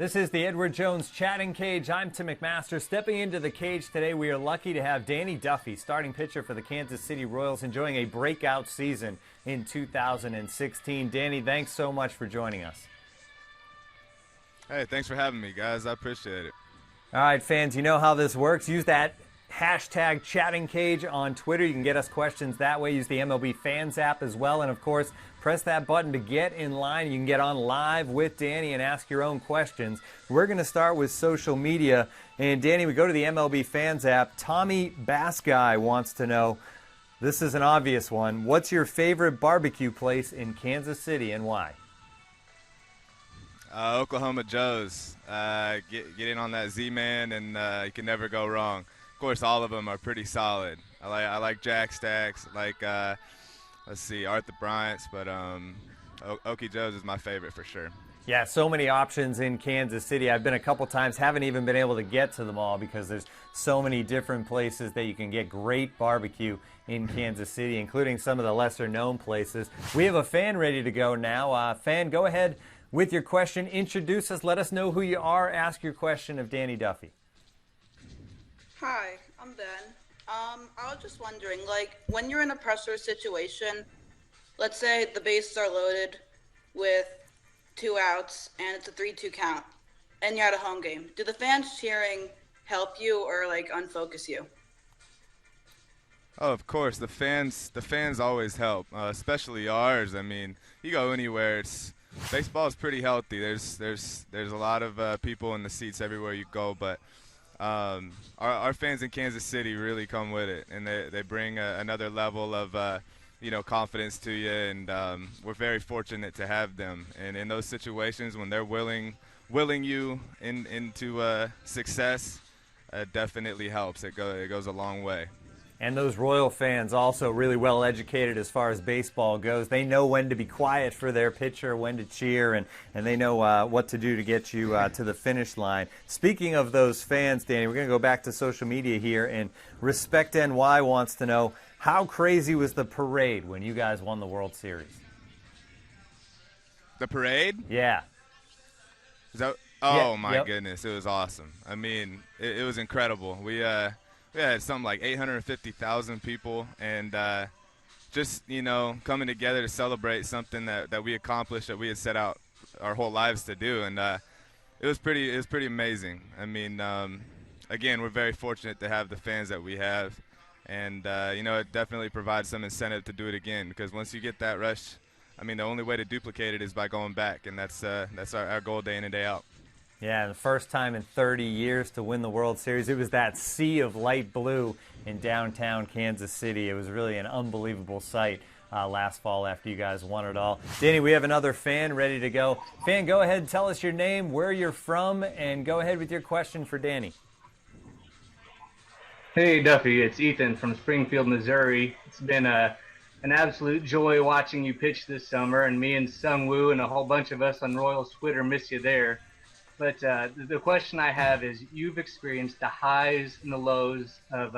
This is the Edward Jones Chatting Cage. I'm Tim McMaster. Stepping into the cage today, we are lucky to have Danny Duffy, starting pitcher for the Kansas City Royals, enjoying a breakout season in 2016. Danny, thanks so much for joining us. Hey, thanks for having me, guys. I appreciate it. All right, fans, you know how this works. Use that hashtag Chatting Cage on Twitter. You can get us questions that way. Use the MLB Fans app as well. And, of course, press that button to get in line. You can get on live with Danny and ask your own questions. We're going to start with social media. And, Danny, we go to the MLB Fans app. Tommy Basguy wants to know, this is an obvious one, what's your favorite barbecue place in Kansas City and why? Oklahoma Joe's. Get in on that Z-Man, and you can never go wrong. Of course, all of them are pretty solid. I like Jack Stacks, let's see, Arthur Bryant's, but Okie Joe's is my favorite for sure. Yeah, so many options in Kansas City. I've been a couple times, haven't even been able to get to them all because there's so many different places that you can get great barbecue in Kansas City, including some of the lesser-known places. We have a fan ready to go now. Fan, go ahead with your question. Introduce us. Let us know who you are. Ask your question of Danny Duffy. Hi, I'm Ben. I was just wondering, when you're in a pressure situation, let's say the bases are loaded with 2 outs and it's a 3-2 count, and you're at a home game, do the fans cheering help you or, unfocus you? Oh, of course, the fans always help, especially ours. I mean, you go anywhere, baseball is pretty healthy. There's a lot of people in the seats everywhere you go, but our fans in Kansas City really come with it, and they bring another level of confidence to you, and we're very fortunate to have them. And in those situations when they're willing you into success, definitely helps. It goes a long way. And those Royal fans also really well educated as far as baseball goes. They know when to be quiet for their pitcher, when to cheer, and they know what to do to get you to the finish line. Speaking of those fans, Danny, we're going to go back to social media here, and Respect NY wants to know, how crazy was the parade when you guys won the World Series? The parade? Yeah. My goodness, it was awesome. I mean, it was incredible. We had something like 850,000 people, and just coming together to celebrate something that we accomplished, that we had set out our whole lives to do, and it was pretty amazing. I mean, again, we're very fortunate to have the fans that we have, and it definitely provides some incentive to do it again, because once you get that rush, I mean, the only way to duplicate it is by going back, and that's our goal day in and day out. Yeah, the first time in 30 years to win the World Series. It was that sea of light blue in downtown Kansas City. It was really an unbelievable sight last fall after you guys won it all. Danny, we have another fan ready to go. Fan, go ahead, tell us your name, where you're from, and go ahead with your question for Danny. Hey, Duffy, it's Ethan from Springfield, Missouri. It's been an absolute joy watching you pitch this summer, and me and Sung Woo and a whole bunch of us on Royals Twitter miss you there. But the question I have is, you've experienced the highs and the lows of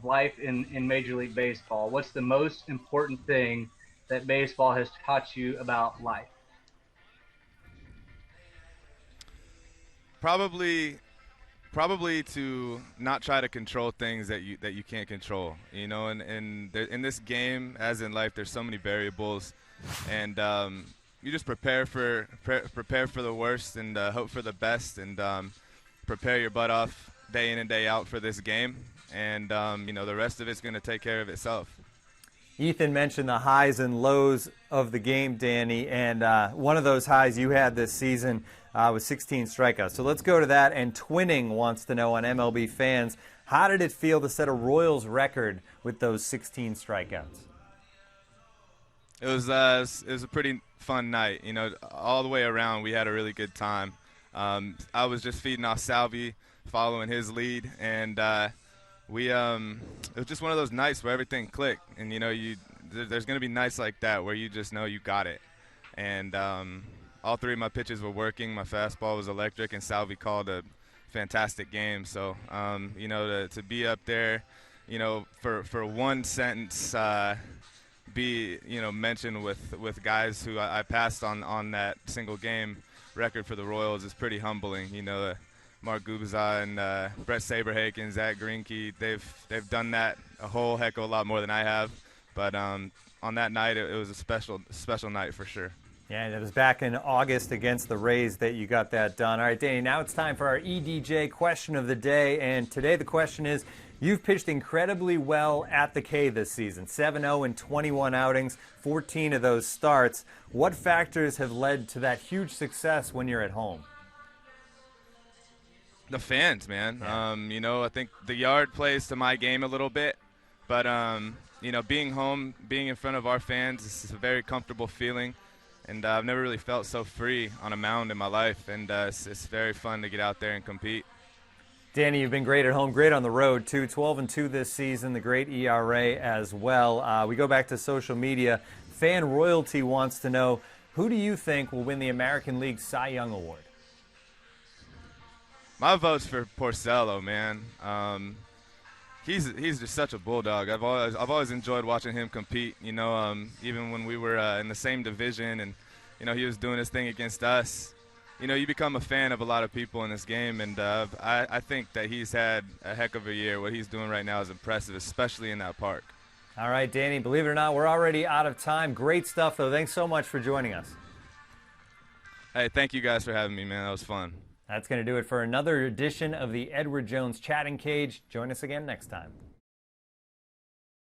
life in Major League Baseball. What's the most important thing that baseball has taught you about life? Probably to not try to control things that you can't control. And in this game, as in life, there's so many variables, and you just prepare for the worst and hope for the best, and prepare your butt off day in and day out for this game, and the rest of it's going to take care of itself. Ethan mentioned the highs and lows of the game, Danny, and one of those highs you had this season was 16 strikeouts. So let's go to that, and Twinning wants to know on MLB Fans, how did it feel to set a Royals record with those 16 strikeouts? It was a pretty fun night. All the way around, we had a really good time. I was just feeding off Salvi, following his lead, and it was just one of those nights where everything clicked. And there's going to be nights like that where you just know you got it. And all three of my pitches were working. My fastball was electric, and Salvi called a fantastic game. So to be up there, for one sentence. Be mentioned with guys who I passed on that single game record for the Royals is pretty humbling. You know, Mark Gubicza and Brett Saberhagen, Zach Greinke, they've done that a whole heck of a lot more than I have. But on that night, it was a special night for sure. Yeah, and it was back in August against the Rays that you got that done. All right, Danny, now it's time for our EDJ question of the day. And today the question is, you've pitched incredibly well at the K this season. 7-0 in 21 outings, 14 of those starts. What factors have led to that huge success when you're at home? The fans, man. Yeah. You know, I think the yard plays to my game a little bit. But, you know, being home, being in front of our fans is a very comfortable feeling. And I've never really felt so free on a mound in my life, and it's very fun to get out there and compete. Danny, you've been great at home, great on the road, too. 12-2 this season, the great ERA as well. We go back to social media. Fan Royalty wants to know, who do you think will win the American League Cy Young Award? My vote's for Porcello, man. He's just such a bulldog. I've always enjoyed watching him compete. You know, even when we were in the same division, and you know he was doing his thing against us. You know, you become a fan of a lot of people in this game, and I think that he's had a heck of a year. What he's doing right now is impressive, especially in that park. All right, Danny, believe it or not, we're already out of time. Great stuff, though. Thanks so much for joining us. Hey, thank you guys for having me, man. That was fun. That's going to do it for another edition of the Edward Jones Chatting Cage. Join us again next time.